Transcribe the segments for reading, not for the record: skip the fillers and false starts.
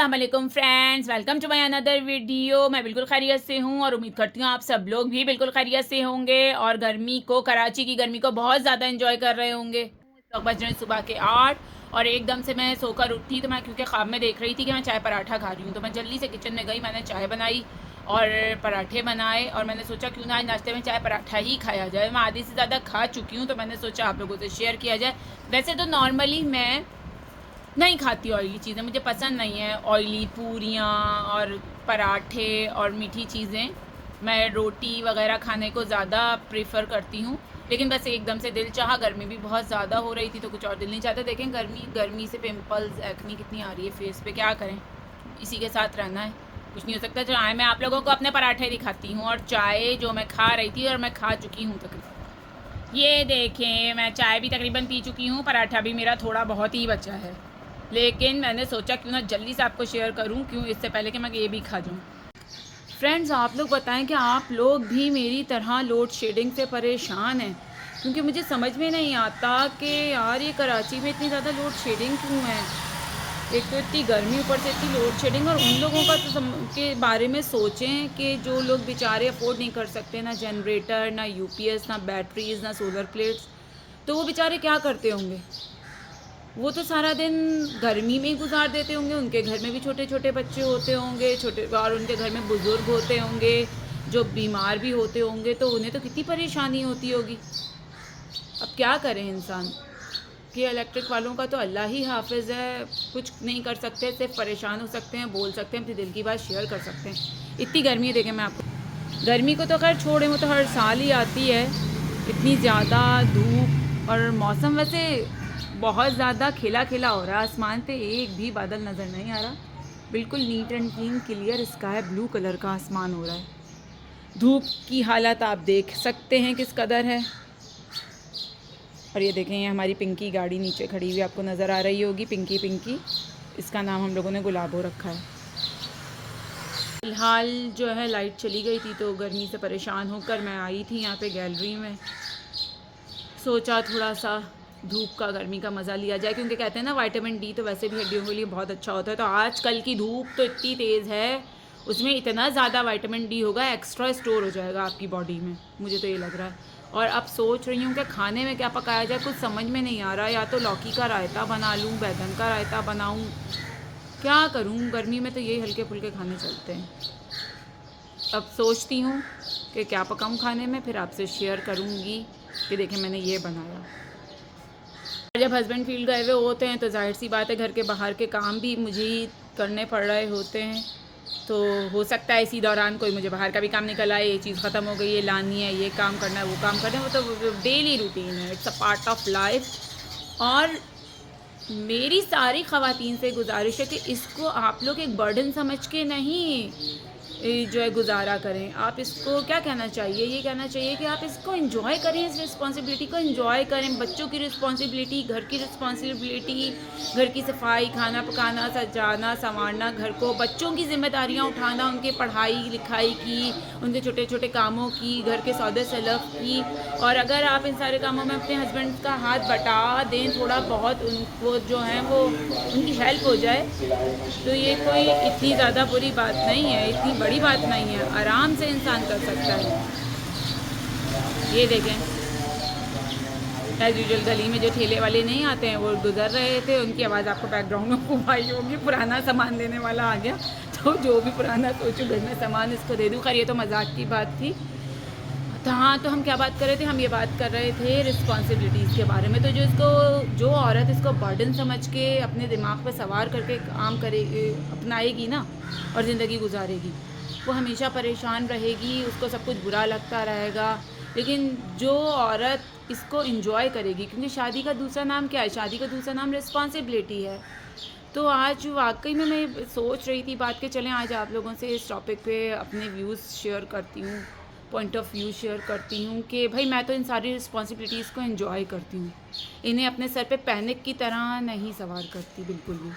अस्सलाम वालेकुम friends, welcome to my another video. मैं बिल्कुल खैरियत से हूँ और उम्मीद करती हूँ आप सब लोग भी बिल्कुल खैरियत से होंगे और कराची की गर्मी को बहुत ज़्यादा एंजॉय कर रहे होंगे। तो बज रहे हैं सुबह के 8 और एकदम से मैं सोकर उठी तो मैं क्योंकि ख्वाब में देख रही थी कि मैं चाय पराठा खा रही हूँ, तो मैं जल्दी से किचन में गई, मैंने चाय बनाई और पराठे बनाए और मैंने सोचा क्यों ना आज नाश्ते में चाय पराठा ही खाया जाए। मैं आधी से ज़्यादा खा चुकी हूँ तो मैंने सोचा आप लोगों से शेयर किया जाए। वैसे तो नॉर्मली मैं नहीं खाती ऑयली चीज़ें, मुझे पसंद नहीं है ऑयली पूरियाँ और पराठे और मीठी चीज़ें। मैं रोटी वगैरह खाने को ज़्यादा प्रेफर करती हूँ, लेकिन बस एकदम से दिल चाहा, गर्मी भी बहुत ज़्यादा हो रही थी तो कुछ और दिल नहीं चाहता। देखें गर्मी से पिंपल्स एक्नी कितनी आ रही है फेस पे, क्या करें, इसी के साथ रहना है, कुछ नहीं हो सकता। चाय मैं आप लोगों को अपने पराठे दिखाती हूँ और चाय जो मैं खा रही थी और मैं खा चुकी हूँ तकरीबन। ये देखें, मैं चाय भी तकरीबन पी चुकी हूँ, पराठा भी मेरा थोड़ा बहुत ही बचा है, लेकिन मैंने सोचा क्यों ना जल्दी से आपको शेयर करूं, क्यों इससे पहले कि मैं ये भी खा जाऊं। फ्रेंड्स, आप लोग बताएं कि आप लोग भी मेरी तरह लोड शेडिंग से परेशान हैं, क्योंकि मुझे समझ में नहीं आता कि यार ये कराची में इतनी ज़्यादा लोड शेडिंग क्यों है। एक तो इतनी गर्मी, ऊपर से इतनी लोड शेडिंग, और उन लोगों का तो के बारे में सोचें कि जो लोग बेचारे अफोर्ड नहीं कर सकते, ना जनरेटर, ना यूपीएस, ना बैटरीज, ना सोलर प्लेट्स, तो वो बेचारे क्या करते होंगे। वो तो सारा दिन गर्मी में ही गुजार देते होंगे, उनके घर में भी छोटे छोटे बच्चे होते होंगे, छोटे, और उनके घर में बुज़ुर्ग होते होंगे जो बीमार भी होते होंगे, तो उन्हें तो कितनी परेशानी होती होगी। अब क्या करें इंसान कि इलेक्ट्रिक वालों का तो अल्लाह ही हाफिज़ है, कुछ नहीं कर सकते, सिर्फ परेशान हो सकते हैं, बोल सकते हैं, अपने दिल की बात शेयर कर सकते हैं। इतनी गर्मी है, देखें मैं आपको, गर्मी को तो खैर छोड़ें, वो तो हर साल ही आती है, इतनी ज़्यादा धूप, और मौसम वैसे बहुत ज़्यादा खिला खिला हो रहा है, आसमान पे एक भी बादल नज़र नहीं आ रहा, बिल्कुल neat and clean clear sky blue colour का आसमान हो रहा है। धूप की हालत आप देख सकते हैं किस कदर है। और ये देखें, ये हमारी पिंकी गाड़ी नीचे खड़ी हुई आपको नज़र आ रही होगी, पिंकी पिंकी, इसका नाम हम लोगों ने गुलाबो रखा है। फ़िलहाल जो है लाइट चली गई थी तो गर्मी से परेशान होकर मैं आई थी यहाँ पे गैलरी में, सोचा थोड़ा सा धूप का, गर्मी का मज़ा लिया जाए, क्योंकि कहते हैं ना विटामिन डी तो वैसे भी हड्डियों के लिए बहुत अच्छा होता है। तो आजकल की धूप तो इतनी तेज़ है, उसमें इतना ज़्यादा विटामिन डी होगा, एक्स्ट्रा स्टोर हो जाएगा आपकी बॉडी में, मुझे तो ये लग रहा है। और अब सोच रही हूँ कि खाने में क्या पकाया जाए, कुछ समझ में नहीं आ रहा, या तो लौकी का रायता बना लूँ, बैगन का रायता बनाऊँ, क्या करूँ। गर्मी में तो यही हल्के फुल्के खाने चलते हैं। अब सोचती हूँ कि क्या पकाऊँ खाने में, फिर आपसे शेयर करूँगी कि देखें मैंने ये बनाया। जब हस्बैंड फील्ड गए हुए होते हैं तो जाहिर सी बात है घर के बाहर के काम भी मुझे ही करने पड़ रहे होते हैं, तो हो सकता है इसी दौरान कोई मुझे बाहर का भी काम निकल आए, ये चीज़ ख़त्म हो गई, ये लानी है, ये काम करना है, वो काम करना है, वो तो डेली रूटीन है, it's a part of life. और मेरी सारी ख़वातीन से गुजारिश है कि इसको आप लोग एक बर्डन समझ के नहीं जो है गुजारा करें। आप इसको क्या कहना चाहिए, ये कहना चाहिए कि आप इसको एंजॉय करें, इस रिस्पॉन्सिबिलिटी को एंजॉय करें। बच्चों की रिस्पॉन्सिबिलिटी, घर की रिस्पॉन्सिबिलिटी, घर की सफाई, खाना पकाना, सजाना संवारना, घर को, बच्चों की जिम्मेदारियां उठाना, उनके पढ़ाई लिखाई की, उनके छोटे छोटे कामों की, घर के सौदे सलफ की। और अगर आप इन सारे कामों में अपने हस्बैंड का हाथ बटा दें, थोड़ा बहुत उनको जो है वो उनकी हेल्प हो जाए, तो ये कोई इतनी ज़्यादा बुरी बात नहीं है, इतनी बड़ी बात नहीं है, आराम से इंसान कर सकता है। ये देखें, एज यूजुअल गली में जो ठेले वाले नहीं आते हैं वो गुजर रहे थे, उनकी आवाज़ आपको बैकग्राउंड में खूब आई होगी। पुराना सामान लेने वाला आ गया, तो जो भी पुराना सोचो घर में सामान इसको दे दूँ। खैर ये तो मजाक की बात थी। तो हाँ, तो हम क्या बात कर रहे थे, हम ये बात कर रहे थे रिस्पॉन्सिबिलिटीज़ के बारे में। तो जो औरत इसको बर्डन समझ के अपने दिमाग पे सवार करके काम करेगी, अपनाएगी ना, और ज़िंदगी गुजारेगी, वो हमेशा परेशान रहेगी, उसको सब कुछ बुरा लगता रहेगा। लेकिन जो औरत इसको एंजॉय करेगी, क्योंकि शादी का दूसरा नाम क्या है, शादी का दूसरा नाम रिस्पॉन्सिबिलिटी है। तो आज वाकई में मैं सोच रही थी बात के, चलें आज आप लोगों से इस टॉपिक पे अपने व्यूज़ शेयर करती हूँ, पॉइंट ऑफ व्यू शेयर करती हूँ कि भाई मैं तो इन सारी रिस्पॉन्सिबिलिटीज़ को एंजॉय करती हूँ, इन्हें अपने सर पे पैनिक की तरह नहीं सवार करती बिल्कुल भी।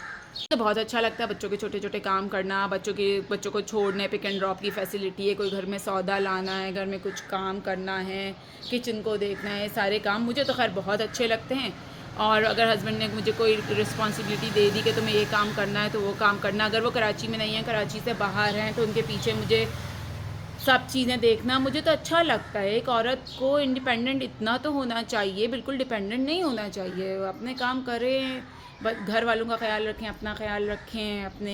तो बहुत अच्छा लगता है बच्चों के छोटे छोटे काम करना, बच्चों को छोड़ने, पिक एंड ड्रॉप की फैसिलिटी है, कोई घर में सौदा लाना है, घर में कुछ काम करना है, किचन को देखना है, सारे काम मुझे तो खैर बहुत अच्छे लगते हैं। और अगर हस्बैंड ने मुझे कोई रिस्पॉन्सिबिलिटी दे दी कि तुम्हें ये काम करना है तो वो काम करना, अगर वो कराची में नहीं है, कराची से बाहर हैं, तो उनके पीछे मुझे सब चीज़ें देखना मुझे तो अच्छा लगता है। एक औरत को इंडिपेंडेंट इतना तो होना चाहिए, बिल्कुल डिपेंडेंट नहीं होना चाहिए। अपने काम करें, घर वालों का ख्याल रखें, अपना ख्याल रखें, अपने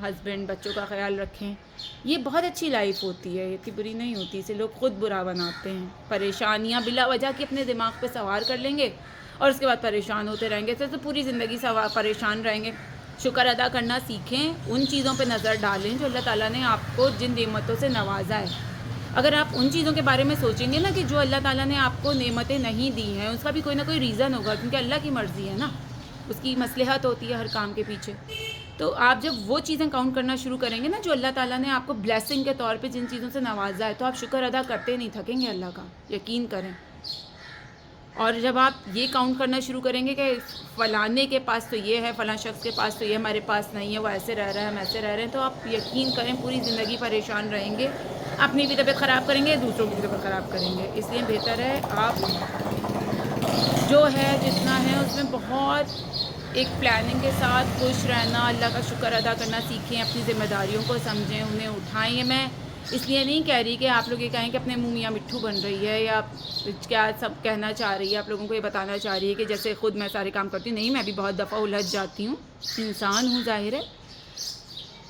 हस्बैंड बच्चों का ख्याल रखें। ये बहुत अच्छी लाइफ होती है, इतनी बुरी नहीं होती। इसे लोग खुद बुरा बनाते हैं। परेशानियाँ बिला वजह की अपने दिमाग पे सवार कर लेंगे और उसके बाद परेशान होते रहेंगे, तो पूरी ज़िंदगी परेशान रहेंगे। शुक्र अदा करना सीखें, उन चीज़ों पे नज़र डालें जो अल्लाह ताला ने आपको जिन नेमतों से नवाजा है। अगर आप उन चीज़ों के बारे में सोचेंगे ना कि जो अल्लाह ताला ने आपको नेमतें नहीं दी हैं, उसका भी कोई ना कोई रीज़न होगा, क्योंकि अल्लाह की मर्ज़ी है ना, उसकी मसलहत होती है हर काम के पीछे। तो आप जब वो चीज़ें काउंट करना शुरू करेंगे ना जो अल्लाह ताला ने आपको ब्लेसिंग के तौर पे जिन चीज़ों से नवाजा है, तो आप शुक्र अदा करते नहीं थकेंगे अल्लाह का, यकीन करें। और जब आप ये काउंट करना शुरू करेंगे कि फ़लाने के पास तो ये है, फ़लाँ शख्स के पास तो ये हमारे पास नहीं है, वो ऐसे रह रहा है, हम ऐसे रह रहे हैं, तो आप यकीन करें पूरी ज़िंदगी परेशान रहेंगे, अपनी भी तबीयत ख़राब करेंगे, दूसरों की भी तबीयत ख़राब करेंगे। इसलिए बेहतर है आप जो है जितना है उसमें बहुत एक प्लानिंग के साथ खुश रहना, अल्लाह का शुक्र अदा करना सीखें, अपनी ज़िम्मेदारियों को समझें, उन्हें उठाएँ। ये मैं इसलिए नहीं कह रही कि आप लोग ये कहें कि अपने मुँह मियाँ मिट्ठू बन रही है या क्या सब कहना चाह रही है, आप लोगों को ये बताना चाह रही है कि जैसे खुद मैं सारे काम करती हूँ। नहीं, मैं भी बहुत दफ़ा उलझ जाती हूँ, इंसान हूँ ज़ाहिर है,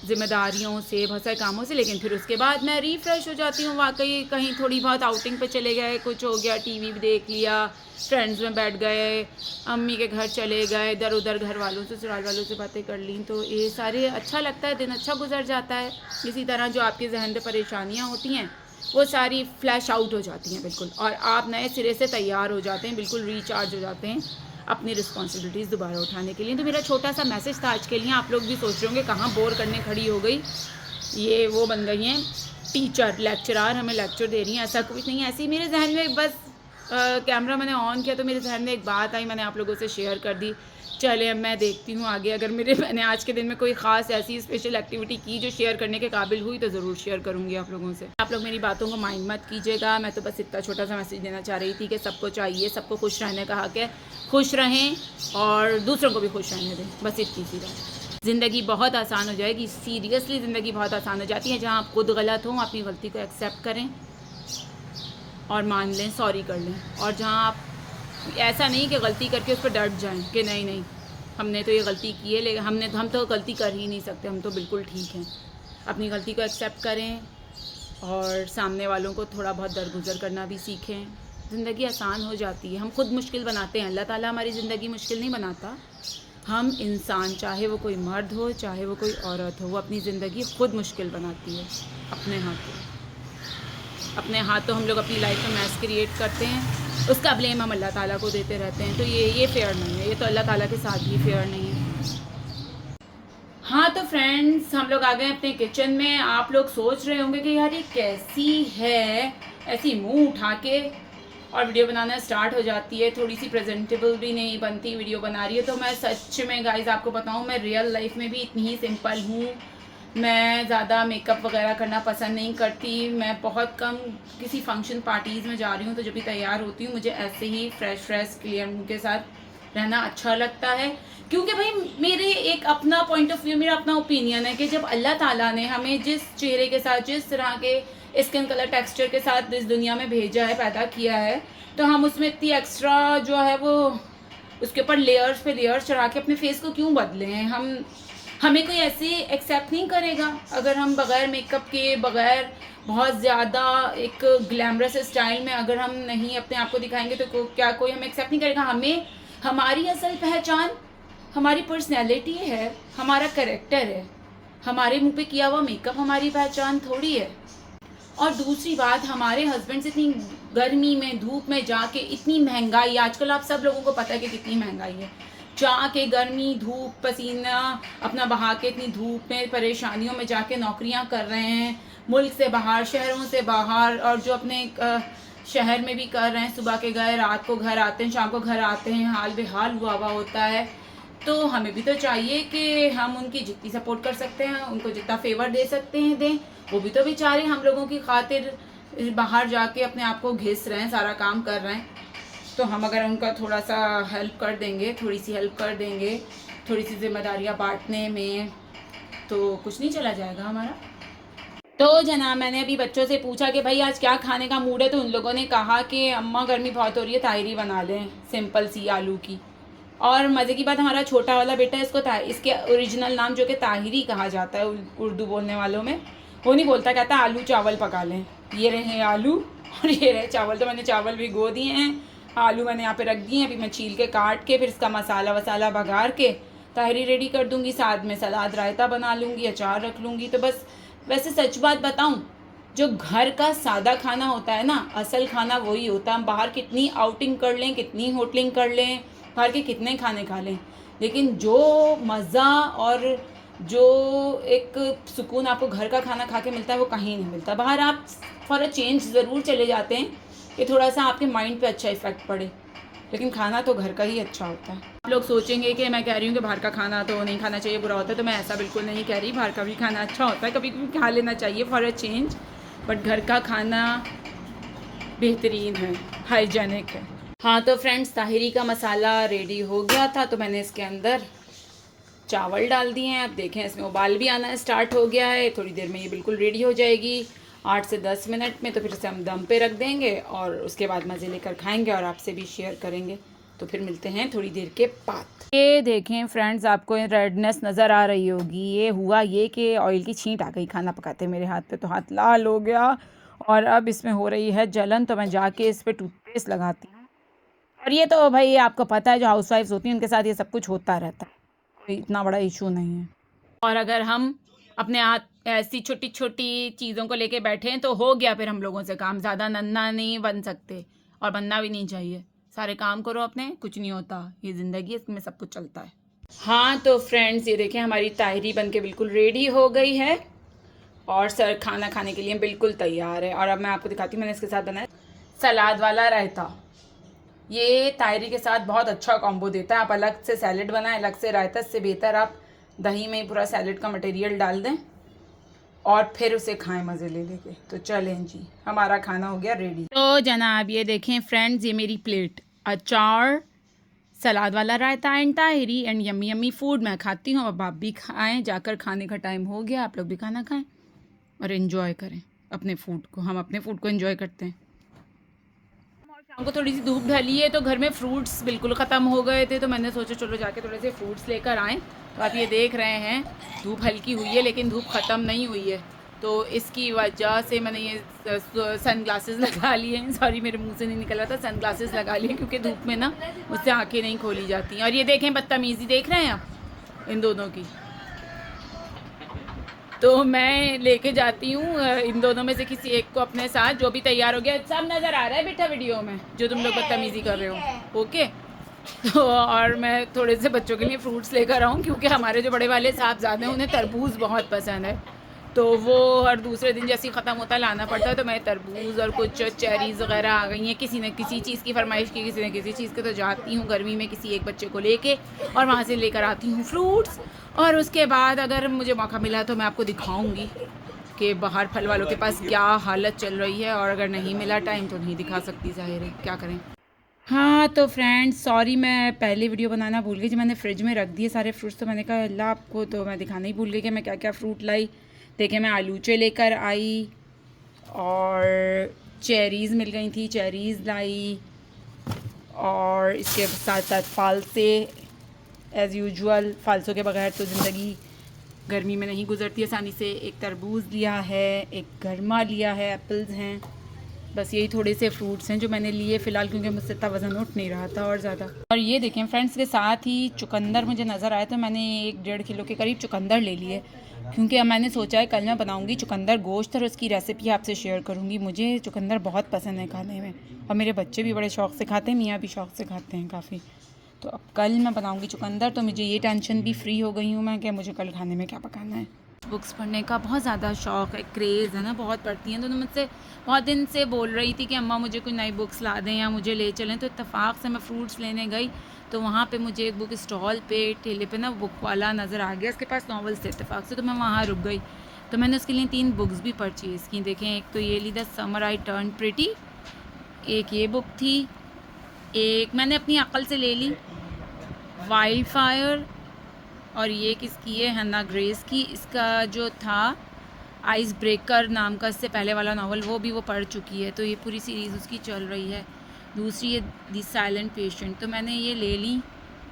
ज़िम्मेदारियों से, बहुत सारे कामों से, लेकिन फिर उसके बाद मैं रिफ़्रेश हो जाती हूँ। वाकई कहीं थोड़ी बहुत आउटिंग पे चले गए, कुछ हो गया, टीवी भी देख लिया, फ्रेंड्स में बैठ गए, अम्मी के घर चले गए, इधर उधर घर वालों से, ससुराल वालों से बातें कर ली, तो ये सारे अच्छा लगता है, दिन अच्छा गुजर जाता है। इसी तरह जो आपके जहन में परेशानियाँ होती हैं वो सारी फ्लैश आउट हो जाती हैं बिल्कुल, और आप नए सिरे से तैयार हो जाते हैं, बिल्कुल रिचार्ज हो जाते हैं अपनी रिस्पॉन्सिबिलिटीज़ दोबारा उठाने के लिए। तो मेरा छोटा सा मैसेज था आज के लिए। आप लोग भी सोच रहे होंगे कहाँ बोर करने खड़ी हो गई, ये वो बन गई हैं टीचर, लेक्चरार, हमें लेक्चर दे रही हैं। ऐसा कुछ नहीं है, ऐसे ही मेरे जहन में बस कैमरा मैंने ऑन किया तो मेरे जहन में एक बात आई, मैंने आप लोगों से शेयर कर दी। चले अब मैं देखती हूँ आगे, अगर मैंने आज के दिन में कोई ख़ास ऐसी स्पेशल एक्टिविटी की जो शेयर करने के काबिल हुई तो ज़रूर शेयर करूँगी आप लोगों से। आप लोग मेरी बातों को माइंड मत कीजिएगा, मैं तो बस इतना छोटा सा मैसेज देना चाह रही थी कि सबको चाहिए, सबको खुश रहने का हक़ है, खुश रहें और दूसरों को भी खुश रहने दें, बस इतनी सी बात। ज़िंदगी बहुत आसान हो जाएगी, सीरियसली ज़िंदगी बहुत आसान हो जाती है। जहाँ आप खुद गलत हों, अपनी गलती को एक्सेप्ट करें और मान लें, सॉरी कर लें। और जहाँ आप ऐसा नहीं कि गलती करके उस पर डट जाएं कि नहीं हमने तो ये गलती की है, लेकिन हम तो गलती कर ही नहीं सकते, हम तो बिल्कुल ठीक हैं। अपनी गलती को एक्सेप्ट करें और सामने वालों को थोड़ा बहुत दरगुजर करना भी सीखें। ज़िंदगी आसान हो जाती है, हम खुद मुश्किल बनाते हैं, अल्लाह ताला हमारी ज़िंदगी मुश्किल नहीं बनाता। हम इंसान, चाहे वो कोई मर्द हो चाहे वो कोई औरत हो, वो अपनी ज़िंदगी खुद मुश्किल बनाती है अपने हाथों हम लोग अपनी लाइफ में मैस क्रिएट करते हैं, उसका ब्लेम हम अल्लाह ताला को देते रहते हैं। तो ये फ़ेयर नहीं है, ये तो अल्लाह ताला के साथ भी फेयर नहीं है। हाँ तो फ्रेंड्स, हम लोग आ गए अपने किचन में। आप लोग सोच रहे होंगे कि यार ये कैसी है, ऐसी मुंह उठा के और वीडियो बनाना स्टार्ट हो जाती है, थोड़ी सी प्रेजेंटेबल भी नहीं बनती, वीडियो बना रही है। तो मैं सच में गाइज आपको बताऊँ, मैं रियल लाइफ में भी इतनी ही सिंपल हूँ। मैं ज़्यादा मेकअप वगैरह करना पसंद नहीं करती, मैं बहुत कम किसी फंक्शन पार्टीज़ में जा रही हूँ तो जब भी तैयार होती हूँ मुझे ऐसे ही फ्रेश क्लियर मुँह के साथ रहना अच्छा लगता है। क्योंकि भाई मेरे एक अपना पॉइंट ऑफ व्यू, मेरा अपना ओपिनियन है कि जब अल्लाह ताला ने हमें जिस चेहरे के साथ, जिस तरह के स्किन कलर टेक्सचर के साथ इस दुनिया में भेजा है, पैदा किया है, तो हम उसमें इतनी एक्स्ट्रा जो है वो उसके ऊपर लेयर्स पे लेयर्स चढ़ा के अपने फेस को क्यों बदले हैं। हमें कोई ऐसे एक्सेप्ट नहीं करेगा अगर हम बग़ैर मेकअप के, बग़ैर बहुत ज़्यादा एक ग्लैमरस स्टाइल में अगर हम नहीं अपने आप को दिखाएंगे तो क्या कोई हमें एक्सेप्ट नहीं करेगा। हमें हमारी असल पहचान हमारी पर्सनैलिटी है, हमारा कैरेक्टर है। हमारे मुंह पे किया हुआ मेकअप हमारी पहचान थोड़ी है। और दूसरी बात, हमारे हस्बैंड से इतनी गर्मी में, धूप में जाके, इतनी महंगाई, आजकल आप सब लोगों को पता है कि कितनी महंगाई है, जाके गर्मी, धूप, पसीना अपना बहा के इतनी धूप में, परेशानियों में जाके नौकरियां कर रहे हैं, मुल्क से बाहर, शहरों से बाहर, और जो अपने शहर में भी कर रहे हैं, सुबह के गए, रात को घर आते हैं, शाम को घर आते हैं, हाल बेहाल हुआ होता है। तो हमें भी तो चाहिए कि हम उनकी जितनी सपोर्ट कर सकते हैं, उनको जितना फेवर दे सकते हैं दें। वो भी तो बेचारे हम लोगों की खातिर बाहर जाके अपने आप को घिस रहे हैं, सारा काम कर रहे हैं। तो हम अगर उनका थोड़ा सा हेल्प कर देंगे, थोड़ी सी हेल्प कर देंगे, थोड़ी सी जिम्मेदारियाँ बांटने में, तो कुछ नहीं चला जाएगा हमारा। तो जनाब मैंने अभी बच्चों से पूछा कि भाई आज क्या खाने का मूड है, तो उन लोगों ने कहा कि अम्मा गर्मी बहुत हो रही है, ताहिरी बना लें सिंपल सी आलू की। और मज़े की बात, हमारा छोटा वाला बेटा इसको इसके ओरिजिनल नाम जो कि ताहिरी कहा जाता है उर्दू बोलने वालों में, वो नहीं बोलता, कहता है आलू चावल पका लें। ये रहे आलू और ये रहे चावल। तो मैंने चावल भिगो दिए हैं, आलू मैंने यहाँ पे रख दिए हैं, अभी मैं छील के काट के फिर इसका मसाला वसाला बघार के ताहिरी रेडी कर दूँगी, साथ में सलाद रायता बना लूँगी, अचार रख लूँगी। तो बस वैसे सच बात बताऊं, जो घर का सादा खाना होता है ना, असल खाना वही होता है। हम बाहर कितनी आउटिंग कर लें, कितनी होटलिंग कर लें, बाहर के कितने खाने खा लें, लेकिन जो मज़ा और जो एक सुकून आपको घर का खाना खा के मिलता है वो कहीं नहीं मिलता। बाहर आप फॉर अ चेंज ज़रूर चले जाते हैं कि थोड़ा सा आपके माइंड पे अच्छा इफ़ेक्ट पड़े, लेकिन खाना तो घर का ही अच्छा होता है। आप लोग सोचेंगे कि मैं कह रही हूँ कि बाहर का खाना तो नहीं खाना चाहिए, बुरा होता है, तो मैं ऐसा बिल्कुल नहीं कह रही। बाहर का भी खाना अच्छा होता है, कभी कभी खा लेना चाहिए फॉर अ चेंज, बट घर का खाना बेहतरीन है, हाइजेनिक है। हाँ तो फ्रेंड्स, ताहिरी का मसाला रेडी हो गया था, तो मैंने इसके अंदर चावल डाल दिए हैं। अब देखें इसमें उबाल भी आना स्टार्ट हो गया है, थोड़ी देर में ये बिल्कुल रेडी हो जाएगी, 8 से 10 मिनट में। तो फिर से हम दम पे रख देंगे और उसके बाद मज़े लेकर खाएंगे और आपसे भी शेयर करेंगे। तो फिर मिलते हैं थोड़ी देर के बाद। ये देखें फ्रेंड्स, आपको रेडनेस नज़र आ रही होगी। ये हुआ ये कि ऑयल की छींट आ गई खाना पकाते मेरे हाथ पे, तो हाथ लाल हो गया और अब इसमें हो रही है जलन। तो मैं जाके इस पर टूथपेस्ट लगाती हूँ। और ये तो भाई आपको पता है, जो हाउसवाइफ्स होती हैं उनके साथ ये सब कुछ होता रहता है, कोई इतना बड़ा इशू नहीं है। और अगर हम अपने हाथ ऐसी छोटी छोटी चीज़ों को लेके बैठे हैं तो हो गया फिर हम लोगों से काम। ज़्यादा नन्हा नहीं बन सकते और बनना भी नहीं चाहिए। सारे काम करो अपने, कुछ नहीं होता, ये ज़िंदगी है, इसमें सब कुछ चलता है। हाँ तो फ्रेंड्स, ये देखें हमारी ताहिरी बन के बिल्कुल रेडी हो गई है और सर खाना खाने के लिए बिल्कुल तैयार है। और अब मैं आपको दिखाती हूँ, मैंने इसके साथ बनाया सलाद वाला रायता। ये ताहिरी के साथ बहुत अच्छा कॉम्बो देता है। आप अलग से सैलेड बनाएं, अलग से रायता, से बेहतर आप दही में पूरा सैलेड का मटेरियल डाल दें और फिर उसे खाएं मज़े ले लेके। तो चलें जी, हमारा खाना हो गया रेडी। तो जनाब ये देखें फ्रेंड्स, ये मेरी प्लेट, अचार, सलाद वाला रायता एंड ताहिरी एंड यम्मी यम्मी फूड मैं खाती हूँ। अब आप भी खाएं, जाकर खाने का टाइम हो गया, आप लोग भी खाना खाएं और इन्जॉय करें अपने फूड को। हम अपने फूड को इन्जॉय करते हैं। शाम को थोड़ी सी धूप ढली है तो घर में फ्रूट्स बिल्कुल ख़त्म हो गए थे, तो मैंने सोचा चलो जाके थोड़े से फ्रूट्स लेकर आएँ। तो आप ये देख रहे हैं धूप हल्की हुई है लेकिन धूप ख़त्म नहीं हुई है, तो इसकी वजह से मैंने ये सन ग्लासेस लगा लिए हैं। सॉरी मेरे मुंह से नहीं निकला था, सन ग्लासेस लगा लिए क्योंकि धूप में ना मुझसे आंखें नहीं खोली जाती। और ये देखें बदतमीज़ी देख रहे हैं आप इन दोनों की। तो मैं लेके जाती हूँ इन दोनों में से किसी एक को अपने साथ, जो भी तैयार हो गया। सब नज़र आ रहा है बेटा वीडियो में जो तुम लोग बदतमीज़ी कर रहे हो, ओके। तो और मैं थोड़े से बच्चों के लिए फ्रूट्स लेकर आऊँ क्योंकि हमारे जो बड़े वाले साहबजादे हैं उन्हें तरबूज बहुत पसंद है, तो वो हर दूसरे दिन जैसे ही ख़त्म होता है लाना पड़ता है। तो मैं तरबूज और कुछ चेरीज़ वगैरह आ गई हैं, किसी ने किसी चीज़ की फरमाइश की, किसी ने किसी चीज़ की। तो जाती हूँ गर्मी में किसी एक बच्चे को लेके और वहाँ से लेकर आती हूँ फ्रूट्स। और उसके बाद अगर मुझे मौका मिला तो मैं आपको दिखाऊँगी कि बाहर फल वालों के पास क्या हालत चल रही है, और अगर नहीं मिला टाइम तो नहीं दिखा सकती, ज़ाहिर है, क्या करें। हाँ तो फ्रेंड्स सॉरी, मैं पहले वीडियो बनाना भूल गई। जो मैंने फ्रिज में रख दिए सारे फ्रूट्स, तो मैंने कहा अल्लाह आपको, तो मैं दिखाना ही भूल गई कि मैं क्या क्या फ़्रूट लाई। देखिए मैं आलूचे लेकर आई और चेरीज़ मिल गई थी, चेरीज़ लाई, और इसके साथ साथ फालसे, एज़ यूजुअल फालसों के बगैर तो ज़िंदगी गर्मी में नहीं गुजरती आसानी से। एक तरबूज लिया है, एक गरमा लिया है, एप्पल्स हैं, बस यही थोड़े से फ्रूट्स हैं जो मैंने लिए फ़िलहाल, क्योंकि मुझसे इतना वज़न उठ नहीं रहा था और ज़्यादा। और ये देखें फ्रेंड्स, के साथ ही चुकंदर मुझे नज़र आया, तो मैंने 1-1.5 किलो के करीब चुकंदर ले लिए, क्योंकि अब मैंने सोचा है कल मैं बनाऊंगी चुकंदर गोश्त और उसकी रेसिपी आपसे शेयर करूंगी। मुझे चुकंदर बहुत पसंद है खाने में, और मेरे बच्चे भी बड़े शौक़ से खाते हैं, मियाँ भी शौक़ से खाते हैं काफ़ी। तो अब कल मैं बनाऊंगी चुकंदर, तो मुझे ये टेंशन भी फ्री हो गई हूँ मैं कि मुझे कल खाने में क्या पकाना है। बुक्स पढ़ने का बहुत ज़्यादा शौक़ है, क्रेज़ है ना, बहुत पढ़ती हैं। तो मुझसे बहुत दिन से बोल रही थी कि अम्मा मुझे कोई नई बुक्स ला दें या मुझे ले चलें। तो इत्तेफाक से मैं फ्रूट्स लेने गई तो वहाँ पे मुझे एक बुक स्टॉल पे ठेले पे ना बुक वाला नज़र आ गया, उसके पास नॉवेल्स थे इत्तेफाक से, तो मैं वहाँ रुक गई। तो मैंने उसके लिए 3 बुक्स भी परचेज़ की। देखें, एक तो ये ली the summer I turned pretty, एक ये बुक थी, एक मैंने अपनी अक्ल से ले ली, वाइल्ड फायर, और ये किसकी है, हन्ना ग्रेस की। इसका जो था आइस ब्रेकर नाम का इससे पहले वाला नावल, वो भी वो पढ़ चुकी है, तो ये पूरी सीरीज़ उसकी चल रही है। दूसरी है दी साइलेंट पेशेंट, तो मैंने ये ले ली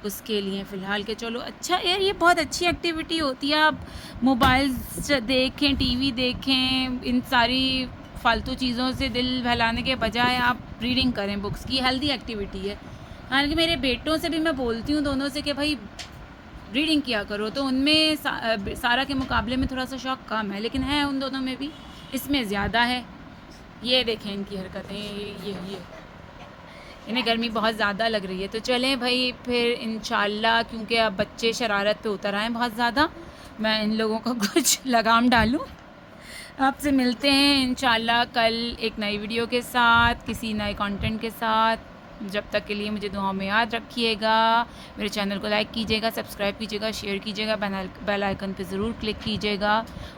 उसके लिए फ़िलहाल के। चलो अच्छा यार, ये बहुत अच्छी एक्टिविटी होती है। आप मोबाइल देखें, टीवी देखें, इन सारी फालतू चीज़ों से दिल बहलाने के बजाय आप रीडिंग करें बुक्स की, हेल्दी एक्टिविटी है। हालांकि मेरे बेटों से भी मैं बोलती हूँ दोनों से कि भाई रीडिंग किया करो, तो उनमें सारा के मुकाबले में थोड़ा सा शौक़ कम है, लेकिन है उन दोनों में भी, इसमें ज़्यादा है। ये देखें इनकी हरकतें, ये इन्हें गर्मी बहुत ज़्यादा लग रही है। तो चलें भाई फिर इंशाल्लाह, क्योंकि अब बच्चे शरारत पे उतर आए बहुत ज़्यादा, मैं इन लोगों को कुछ लगाम डालूं। आपसे मिलते हैं इंशाल्लाह कल एक नई वीडियो के साथ, किसी नए कंटेंट के साथ। जब तक के लिए मुझे दुआओं में याद रखिएगा। मेरे चैनल को लाइक कीजिएगा, सब्सक्राइब कीजिएगा, शेयर कीजिएगा, बेल आइकन पे ज़रूर क्लिक कीजिएगा।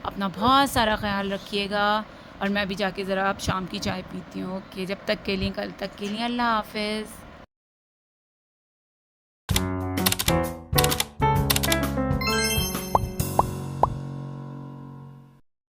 अपना बहुत सारा ख्याल रखिएगा, और मैं भी जाके ज़रा अब शाम की चाय पीती हूँ। ओके, जब तक के लिए, कल तक के लिए, अल्लाह हाफ़िज़।